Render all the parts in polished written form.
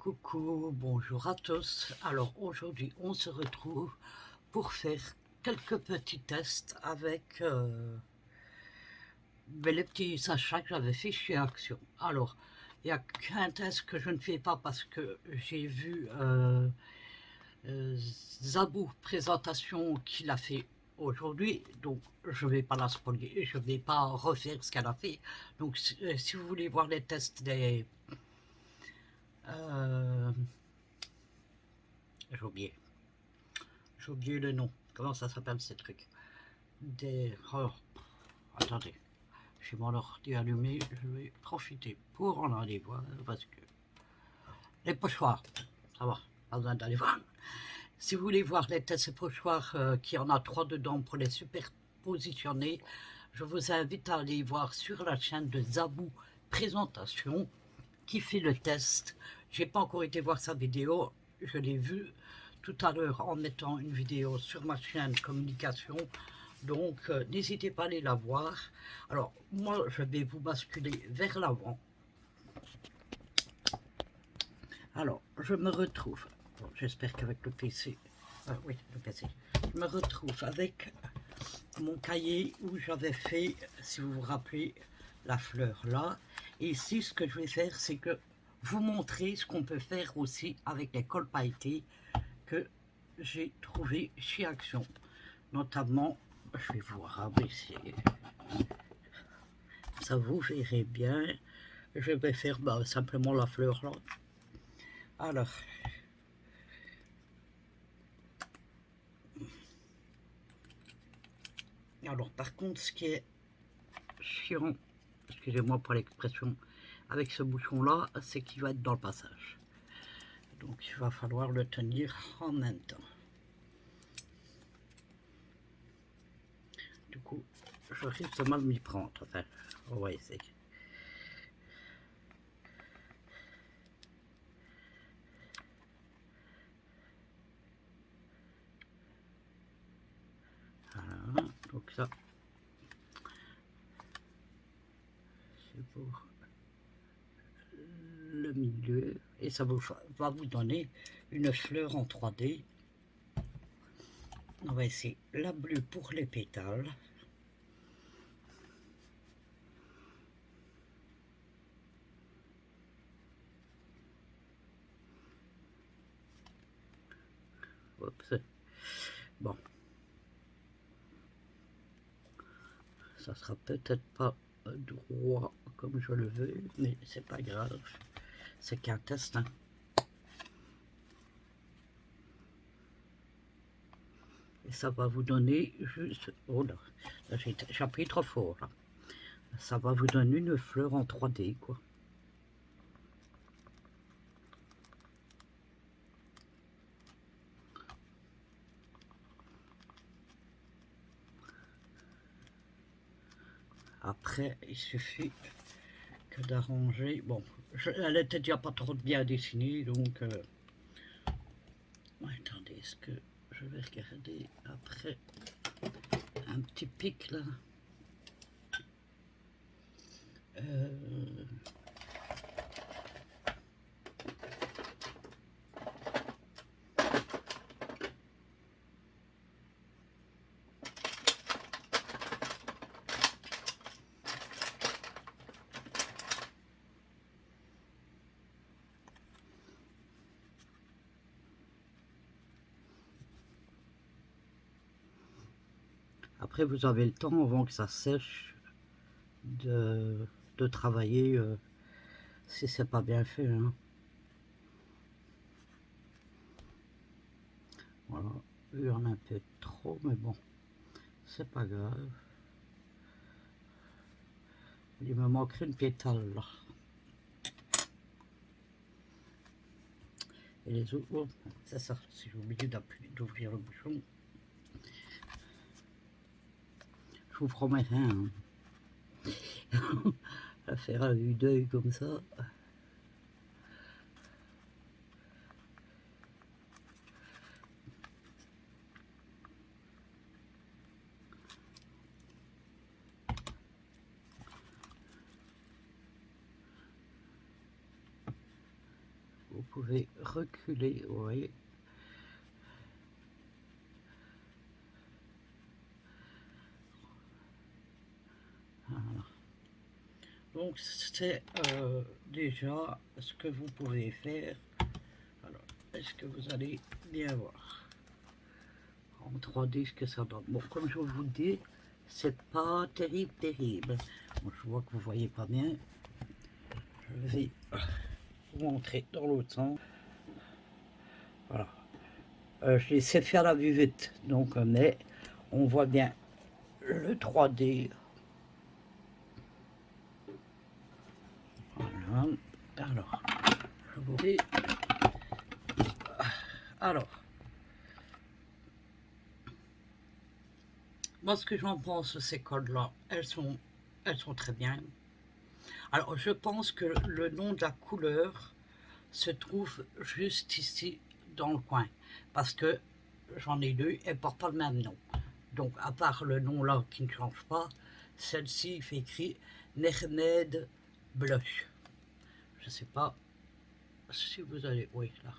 Coucou, bonjour à tous. Alors aujourd'hui on se retrouve pour faire quelques petits tests avec les petits achats que j'avais fait chez Action. Alors il n'y a qu'un test que je ne fais pas parce que j'ai vu Zabou présentation qu'il a fait aujourd'hui, donc je ne vais pas la spoiler, je ne vais pas refaire ce qu'elle a fait. Donc si vous voulez voir les tests des j'ai oublié le nom. Comment ça s'appelle ces trucs? Oh, attendez, j'ai mon ordi allumé, je vais profiter pour en aller voir parce que les pochoirs, ça va, pas besoin d'aller voir. Si vous voulez voir les tests pochoirs, qui en a 3 dedans pour les superpositionner, je vous invite à aller voir sur la chaîne de Zabou Présentation qui fait le test. J'ai pas encore été voir sa vidéo, je l'ai vu tout à l'heure en mettant une vidéo sur ma chaîne communication, donc n'hésitez pas à aller la voir. Alors moi je vais vous basculer vers l'avant. Alors je me retrouve, bon, j'espère qu'avec le PC, oui le PC, je me retrouve avec mon cahier où j'avais fait, si vous vous rappelez, la fleur là. Et ici ce que je vais faire, c'est que vous montrer ce qu'on peut faire aussi avec les cols pailletés que j'ai trouvé chez Action. Notamment, je vais vous rabaisser, ça vous verrez bien. Je vais faire simplement la fleur là. Alors par contre, ce qui est chiant, excusez-moi pour l'expression, avec ce bouchon là, c'est qu'il va être dans le passage. Donc il va falloir le tenir en même temps. Du coup, je risque de mal m'y prendre. Enfin, on va essayer. Voilà, donc ça, c'est pour le milieu. Et ça va vous donner une fleur en 3D. On va essayer la bleue pour les pétales. Oups. Bon. Ça sera peut-être pas droit comme je le veux, mais c'est pas grave. C'est qu'un test, hein. Et ça va vous donner juste... Oh là, j'ai appuyé trop fort, là. Ça va vous donner une fleur en 3D, quoi. Après, il suffit que d'arranger. Bon, elle était déjà pas trop bien dessinée, donc... attendez, est-ce que je vais regarder après un petit pic, là. Après, vous avez le temps, avant que ça sèche, de travailler, si c'est pas bien fait, hein. Voilà, il y en a un peu trop, mais bon, c'est pas grave. Il me manquerait une pétale là. Et les autres, oh, c'est ça, si j'ai oublié d'ouvrir le bouchon. Je vous promets rien, hein. À faire à vue d'œil comme ça. pouvez reculer, vous voyez. Voilà. Donc c'est déjà ce que vous pouvez faire. Alors, est-ce que vous allez bien voir en 3D ce que ça donne? Bon, comme je vous dis, c'est pas terrible. Bon, je vois que vous voyez pas bien. Je vais vous montrer dans l'autre sens. Voilà. Je laissais faire la vue vite, donc mais on voit bien le 3D. Voilà. Alors, je vous dis. Alors, moi ce que j'en pense de ces codes-là, elles sont très bien. Alors, je pense que le nom de la couleur se trouve juste ici dans le coin, parce que j'en ai deux, elles ne portent pas le même nom. Donc, à part le nom là qui ne change pas, celle-ci, il fait écrit Nehmed Blush. Je ne sais pas si vous allez... Oui, là.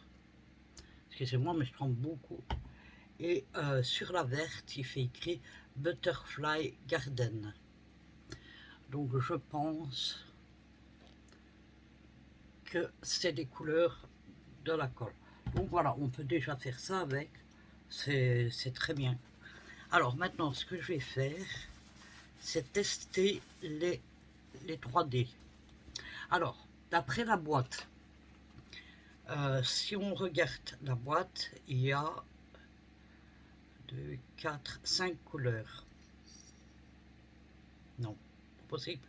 Excusez-moi, mais je tremble beaucoup. Et sur la verte, il fait écrit Butterfly Garden. Donc, je pense que c'est des couleurs de la colle. Donc voilà, on peut déjà faire ça avec, c'est très bien. Alors maintenant, ce que je vais faire, c'est tester les 3D. Alors, d'après la boîte, si on regarde la boîte, il y a 2, 4, 5 couleurs. Non, pas possible.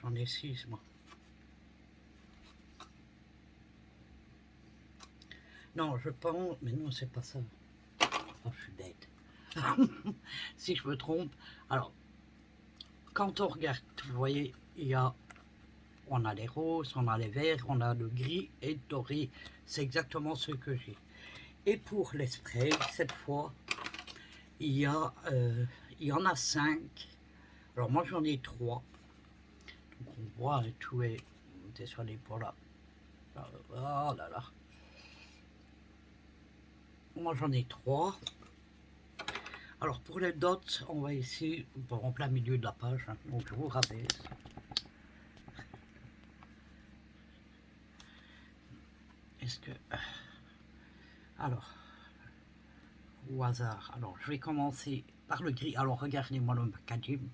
J'en ai 6 moi. Non, je pense, mais non, c'est pas ça. Oh, je suis bête. Si je me trompe. Alors, quand on regarde, vous voyez, on a les roses, on a les verts, on a le gris et le doré. C'est exactement ce que j'ai. Et pour les sprays, cette fois, il y en a 5. Alors moi j'en ai 3. Donc on voit tout est... Désolé pour là. Oh là là. Moi j'en ai 3. Alors pour les dots, on va ici, en plein milieu de la page. Hein, donc je vous rabaisse. Est-ce que... Alors, au hasard. Alors, je vais commencer par le gris. Alors, regardez-moi le packaging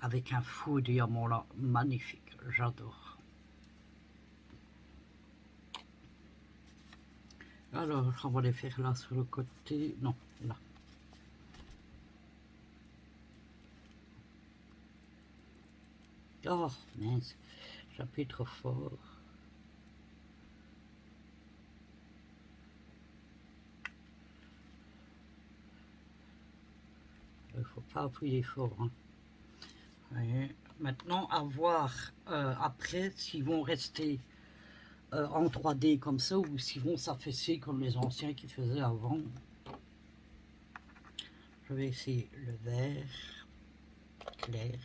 avec un faux diamant là, magnifique. J'adore. Alors, on va les faire là sur le côté. Non, là. Oh, mince. J'appuie trop fort. Il ne faut pas appuyer fort. Hein. Voyez. Maintenant, à voir après s'ils vont rester en 3D comme ça ou s'ils vont s'affaisser comme les anciens qui faisaient avant. Je vais essayer le vert clair.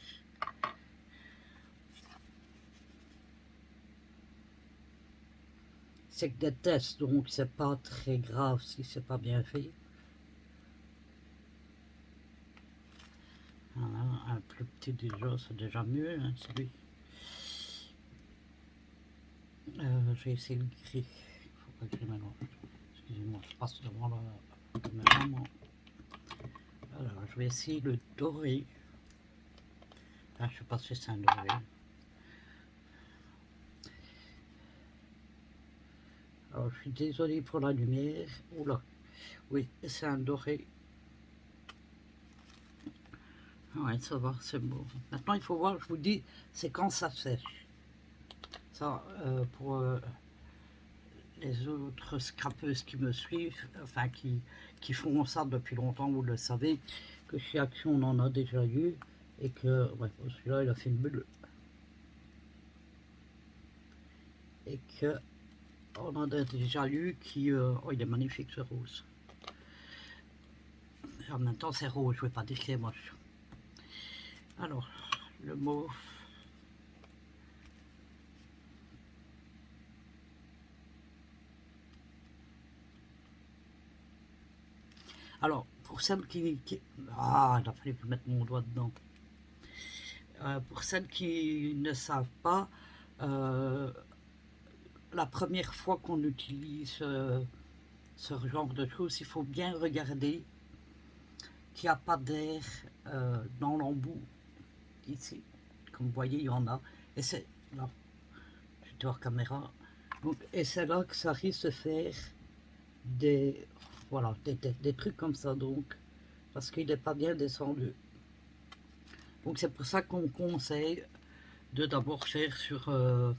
C'est que des tests, donc c'est pas très grave si c'est pas bien fait. Voilà, un plus petit déjà, c'est déjà mieux, hein, celui. J'ai essayé le gris. Il faut pas que je mélange. Excusez-moi, je passe devant la caméra. Alors, je vais essayer le doré. Ah, je sais pas si c'est un doré. Alors, je suis désolé pour la lumière. Oula, oui, c'est un doré. Ouais, ça va, c'est beau. Maintenant, il faut voir, je vous dis, c'est quand ça sèche. Ça, pour les autres scrapeuses qui me suivent, enfin qui font ça depuis longtemps, vous le savez, que chez Action on en a déjà eu, et que, ouais, celui-là il a fait une bulle. Et que on en a déjà eu qui, oh il est magnifique ce rose. En même temps c'est rose, je ne vais pas dire qu'il est moche. Alors, le mauve. Alors, pour celles Ah, il a fallu mettre mon doigt dedans. Pour celles qui ne savent pas, la première fois qu'on utilise ce genre de choses, il faut bien regarder qu'il n'y a pas d'air dans l'embout ici. Comme vous voyez, il y en a. Et c'est là, je suis hors caméra. Donc, et c'est là que ça risque de faire des, voilà, des trucs comme ça, donc, parce qu'il n'est pas bien descendu. Donc c'est pour ça qu'on conseille de d'abord faire sur un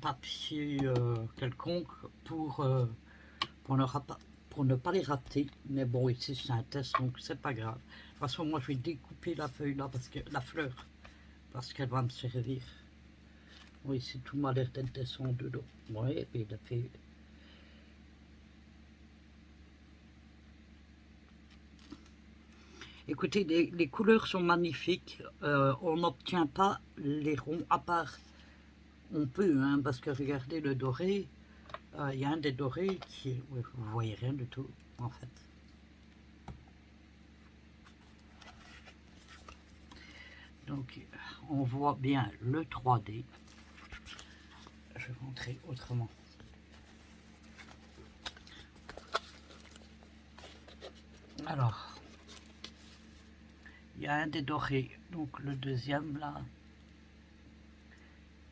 papier quelconque pour ne pas les rater. Mais bon, ici c'est un test, donc c'est pas grave. De toute façon, moi je vais découper la feuille là, parce que la fleur, parce qu'elle va me servir. Oui, ici tout m'a l'air d'être descendu dedans. Oui, et puis il a fait. Écoutez, les couleurs sont magnifiques. On n'obtient pas les ronds, à part, on peut, hein, parce que regardez le doré. Il y a un des dorés qui est... Ouais, vous voyez rien du tout, en fait. Donc, on voit bien le 3D. Je vais montrer autrement. Alors, il y a un des dorés, donc le deuxième là,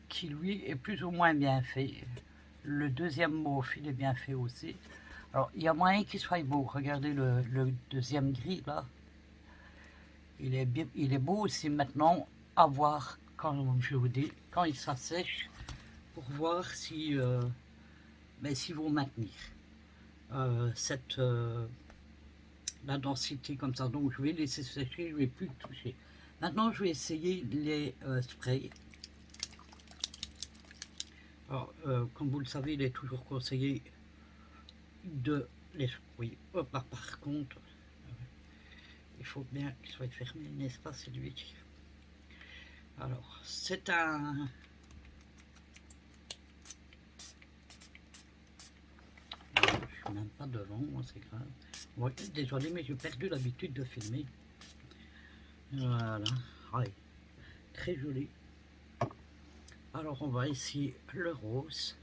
qui lui est plus ou moins bien fait. Le deuxième mauve, il est bien fait aussi. Alors, il y a moyen qu'il soit beau. Regardez le deuxième gris là. Il est beau aussi maintenant à voir, quand je vous dis, quand il s'assèche, pour voir si, s'ils vont maintenir la densité comme ça. Donc je vais laisser sécher, je ne vais plus toucher. Maintenant je vais essayer les sprays. Alors comme vous le savez, il est toujours conseillé de les sprayer. Par contre, il faut bien qu'il soit fermé, n'est-ce pas, c'est lui. Alors c'est un... Je suis même pas devant, moi c'est grave. Ouais, désolé, mais j'ai perdu l'habitude de filmer. Voilà, ouais. Très joli. Alors on va essayer le rose.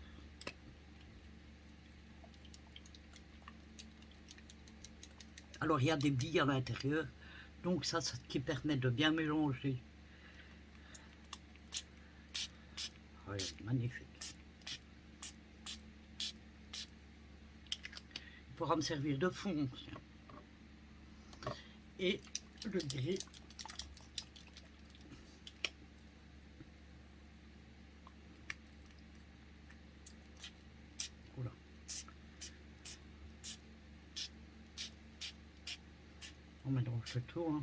Alors il y a des billes à l'intérieur, donc ça qui permet de bien mélanger. Ouais, magnifique. Il pourra me servir de fond. Et le gris. Oula. On mélange le tout. Hein.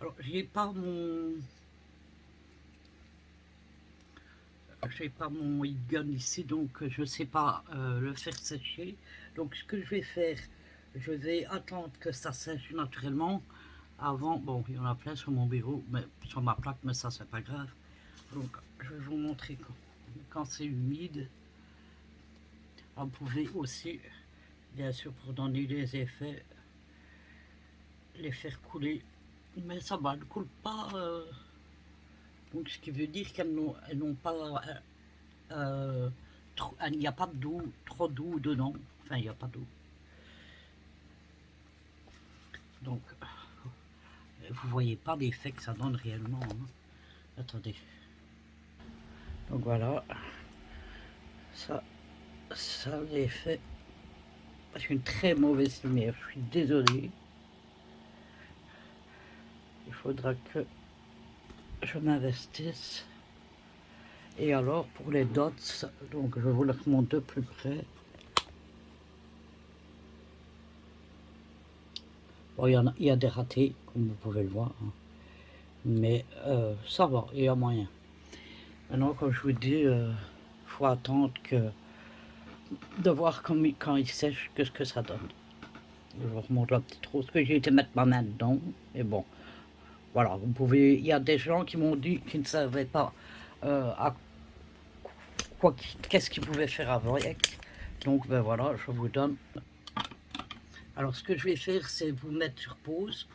Alors j'ai pas mon gun ici, donc je ne sais pas le faire sécher. Donc ce que je vais faire, je vais attendre que ça sèche naturellement avant. Bon, il y en a plein sur mon bureau, mais sur ma plaque, mais ça c'est pas grave. Donc je vais vous montrer quand c'est humide. Vous pouvez aussi, bien sûr, pour donner des effets, les faire couler, mais ça va, elles ne coulent pas. Donc ce qui veut dire qu'elles n'ont pas, il n'y a pas d'eau, trop d'eau dedans, enfin il n'y a pas d'eau. Donc vous voyez pas l'effet que ça donne réellement. Hein. Attendez. Donc voilà, ça l'effet. J'ai une très mauvaise lumière, je suis désolé. Il faudra que je m'investisse. Et alors pour les dots, donc je vais vous le remonter de plus près. Bon, il y a des ratés, comme vous pouvez le voir, hein. Mais ça va, il y a moyen. Maintenant, comme je vous dis, il faut attendre de voir quand il sèche, ce que ça donne. Je vous remonte la petite rose que j'ai été mettre ma main dedans, et bon, voilà, vous pouvez. Il y a des gens qui m'ont dit qu'ils ne savaient pas qu'est-ce qu'ils pouvaient faire avec. Donc ben voilà, je vous donne Alors, ce que je vais faire, c'est vous mettre sur pause.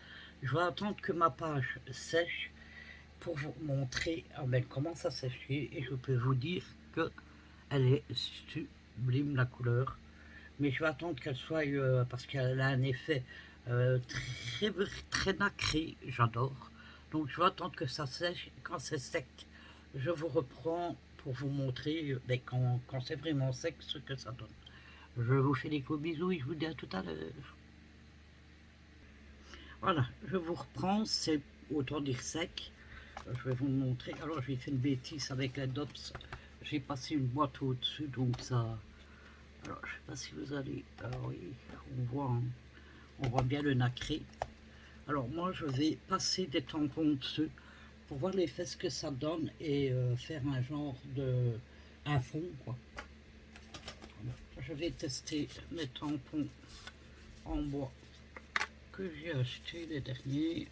Je vais attendre que ma page sèche pour vous montrer comment ça sécher. Et je peux vous dire que elle est sublime, la couleur. Mais je vais attendre qu'elle soit, parce qu'elle a un effet très, très nacré. J'adore. Donc, je vais attendre que ça sèche. Quand c'est sec, je vous reprends pour vous montrer quand c'est vraiment sec ce que ça donne. Je vous fais des gros bisous et je vous dis à tout à l'heure. Voilà, je vous reprends, c'est autant dire sec. Je vais vous le montrer. Alors j'ai fait une bêtise avec la DOPS. J'ai passé une boîte au-dessus, donc ça... Alors je sais pas si vous allez... Ah oui, on voit bien le nacré. Alors moi je vais passer des tampons dessus pour voir l'effet ce que ça donne et faire un genre de... un fond quoi. Je vais tester mes tampons en bois que j'ai acheté les derniers.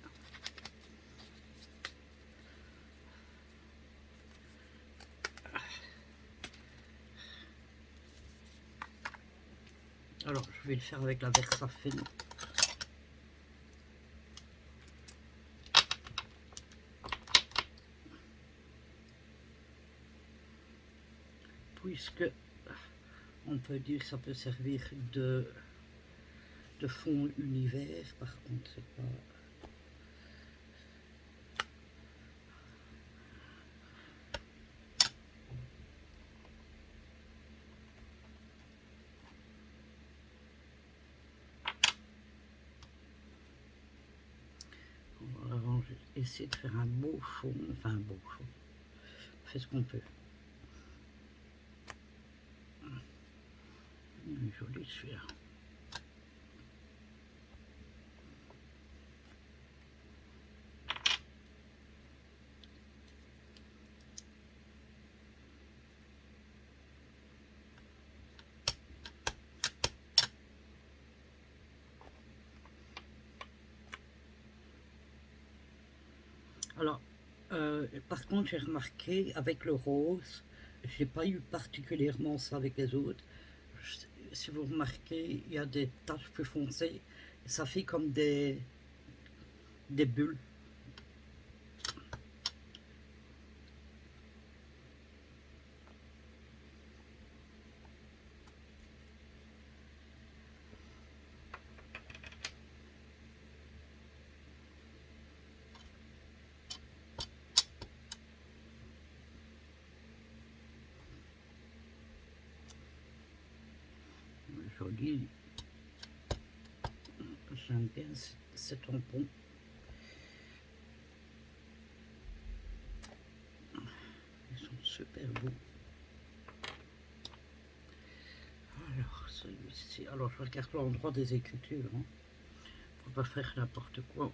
Alors je vais le faire avec la Versafine. Puisque on peut dire que ça peut servir de fond univers, par contre c'est pas... On va arranger, essayer de faire un beau fond, enfin un beau fond, on fait ce qu'on peut. Joli celui-là. Alors, par contre, j'ai remarqué avec le rose, j'ai pas eu particulièrement ça avec les autres. Si vous remarquez, il y a des taches plus foncées, et ça fait comme des bulles. Joli. J'aime bien ces tampons. Ils sont super beaux. Alors, celui-ci. Alors, je regarde l'endroit des écritures. Hein. Faut pas faire n'importe quoi.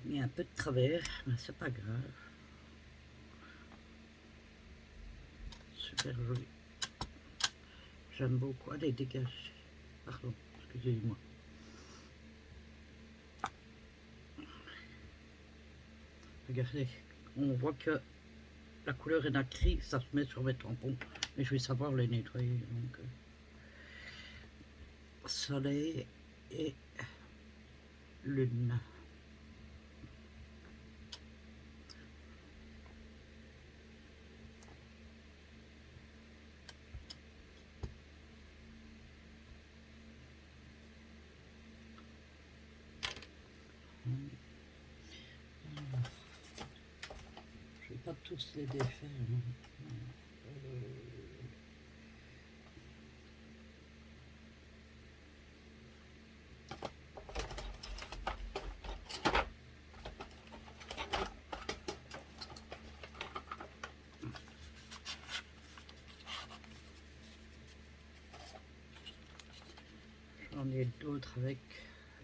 J'ai mis un peu de travers, mais c'est pas grave. Super joli. J'aime beaucoup. Allez, dégage. Pardon, excusez-moi. Regardez, on voit que la couleur est nacrée, ça se met sur mes tampons. Mais je vais savoir les nettoyer. Donc, soleil et lune. Je vais pas tous les défaire. J'en ai d'autres avec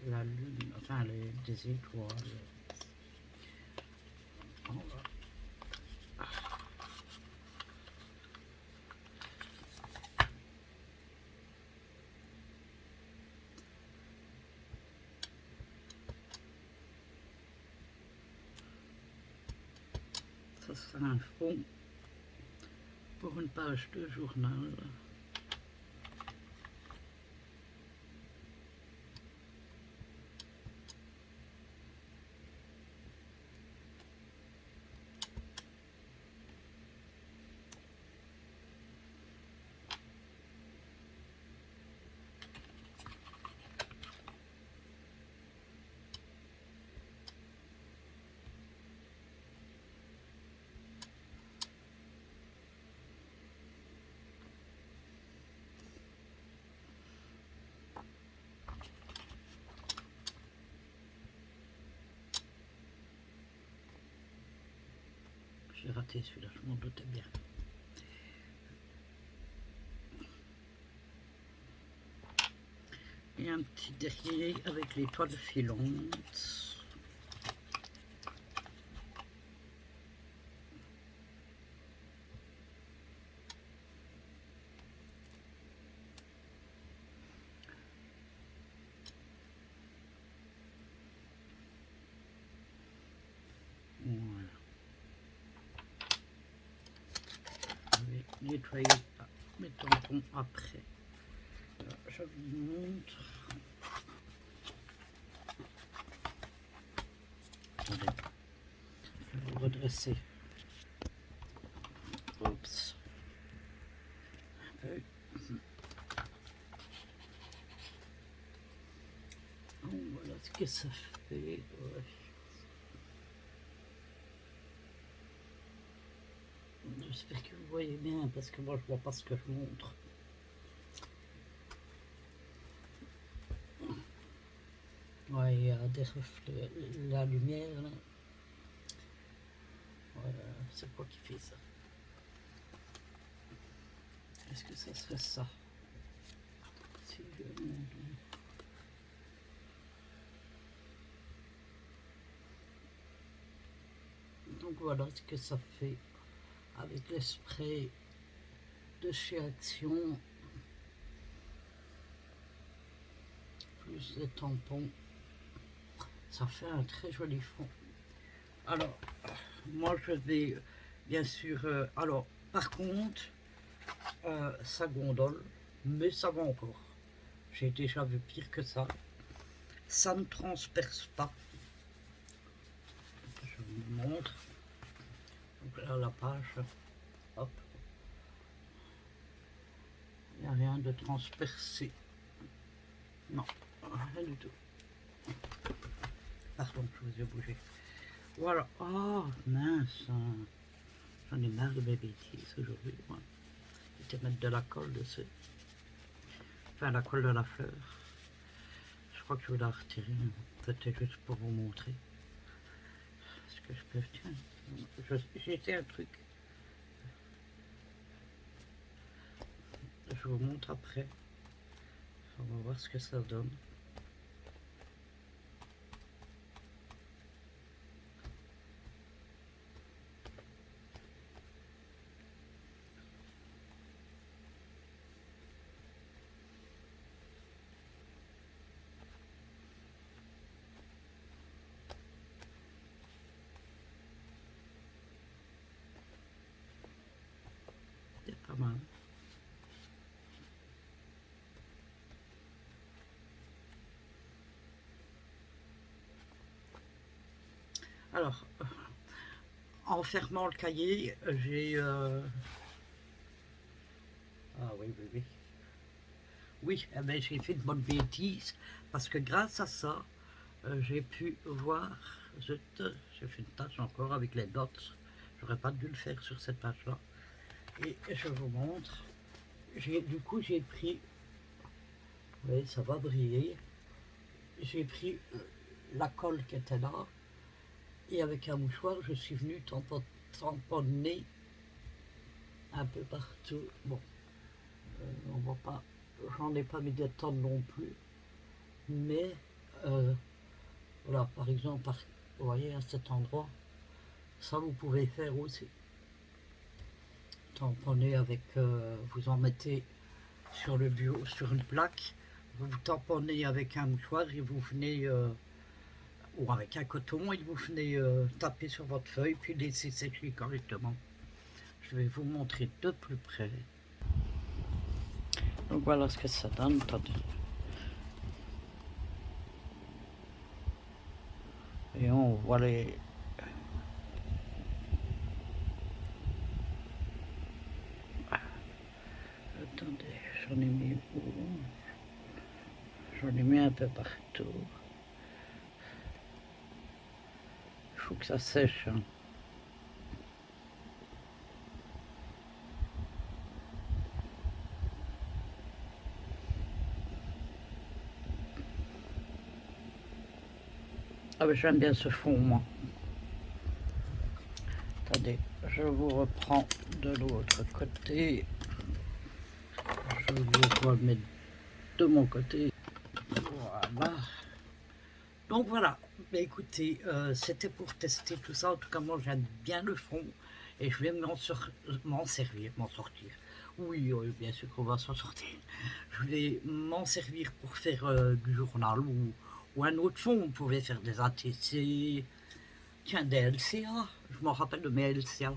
la lune, enfin des étoiles. Voilà. Ça sera un fond pour une page de journal. J'ai raté celui-là, je m'en doutais bien. Et un petit derrière avec les toiles filantes. Voilà. Je vais nettoyer mes tampons après. Alors, je vous montre. Attendez. Je vais vous redresser. Oups. Voilà ce que ça fait. Ouais. J'espère que vous voyez bien parce que moi je vois pas ce que je montre. Ouais, il y a des reflets, la lumière là. Voilà, c'est quoi qui fait ça? Est-ce que ça serait ça? Si je montre. Donc voilà ce que ça fait avec les sprays de chez Action, plus les tampons. Ça fait un très joli fond. Alors, moi je vais bien sûr... alors, par contre, ça gondole, mais ça va encore. J'ai déjà vu pire que ça. Ça ne transperce pas. Je vous montre. Donc là, la page, hop. Il n'y a rien de transpercé. Non, rien du tout. Pardon, je vous ai bougé. Voilà. Oh, mince. J'en ai marre de mes bêtises aujourd'hui. Ouais. Je vais mettre de la colle dessus. Enfin, la colle de la fleur. Je crois que je vais la retirer. Peut-être juste pour vous montrer. Est-ce que je peux... Tiens, j'ai été un truc. Je vous montre après. On va voir ce que ça donne. C'est pas mal. Alors, en fermant le cahier, j'ai... Ah oui, oui, oui. Oui, eh ben, j'ai fait de bonnes bêtises, parce que grâce à ça, j'ai pu voir... J'ai fait une tâche encore avec les dots. J'aurais pas dû le faire sur cette page-là. Et je vous montre. Du coup, j'ai pris... Oui, ça va briller. J'ai pris la colle qui était là. Et avec un mouchoir, je suis venu tamponner un peu partout. Bon, on voit pas, j'en ai pas mis de tonnes non plus. Mais, voilà, par exemple, vous voyez, à cet endroit, ça vous pouvez faire aussi. Tamponner avec, vous en mettez sur le bureau, sur une plaque, vous tamponnez avec un mouchoir et vous venez... ou avec un coton et vous venez taper sur votre feuille puis laisser sécher correctement. Je vais vous montrer de plus près. Donc voilà ce que ça donne. Attendez. Et on voit les... Attendez, j'en ai mis où? J'en ai mis un peu partout. Il faut que ça sèche. Hein. Ah ben j'aime bien ce fond moi. Attendez, je vous reprends de l'autre côté. Je vous remets de mon côté. Voilà. Donc voilà, bah, écoutez, c'était pour tester tout ça. En tout cas, moi j'aime bien le fond et je vais m'en servir, m'en sortir. Oui, bien sûr qu'on va s'en sortir. Je vais m'en servir pour faire du journal ou un autre fond. Vous pouvez faire des ATC, tiens, des LCA. Je m'en rappelle de mes LCA.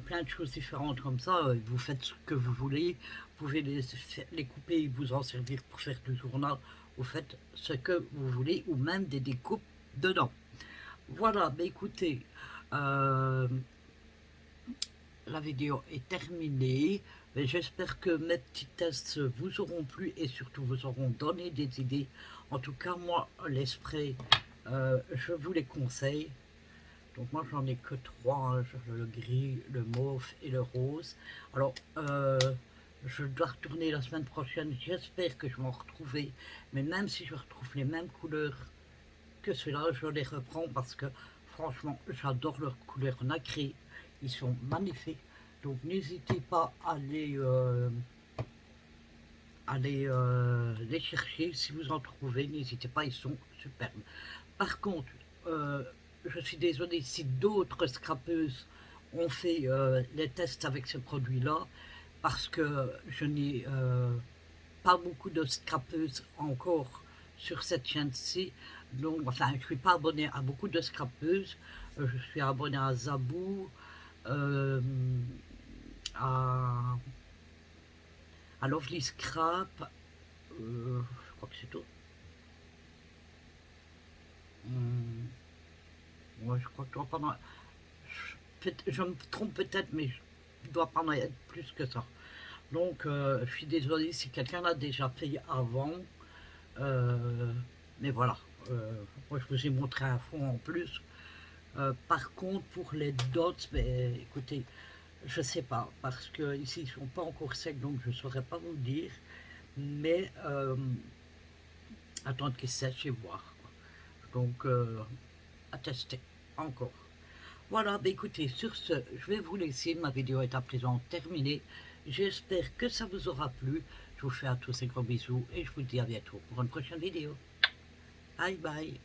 Plein de choses différentes comme ça. Vous faites ce que vous voulez. Vous pouvez les couper et vous en servir pour faire du journal. Vous faites ce que vous voulez ou même des découpes dedans. Voilà, bah écoutez, la vidéo est terminée. J'espère que mes petits tests vous auront plu et surtout vous auront donné des idées. En tout cas, moi, les sprays, je vous les conseille. Donc moi, j'en ai que 3, hein, le gris, le mauve et le rose. Alors, je dois retourner la semaine prochaine. J'espère que je vais en retrouver. Mais même si je retrouve les mêmes couleurs que ceux-là, je les reprends parce que franchement, j'adore leurs couleurs nacrées. Ils sont magnifiques. Donc n'hésitez pas à les chercher. Si vous en trouvez, n'hésitez pas, ils sont superbes. Par contre, je suis désolée si d'autres scrapeuses ont fait les tests avec ce produit-là, parce que je n'ai pas beaucoup de scrapeuses encore sur cette chaîne-ci. Donc, enfin, je ne suis pas abonné à beaucoup de scrapeuses. Je suis abonné à Zabou, à Lovely Scrap, je crois que c'est tout. Ouais, je crois que je dois pas en... Je me trompe peut-être, mais je dois pas en être plus que ça. Donc, je suis désolé si quelqu'un l'a déjà fait avant. Mais voilà, moi je vous ai montré un fond en plus. Par contre, pour les dots, ben, écoutez, je sais pas, parce que ici ils sont pas encore secs, donc je saurais pas vous dire. Mais attendre qu'ils sèchent et voir. Donc, à tester encore. Voilà, bah écoutez, sur ce, je vais vous laisser. Ma vidéo est à présent terminée. J'espère que ça vous aura plu. Je vous fais à tous un gros bisous et je vous dis à bientôt pour une prochaine vidéo. Bye bye.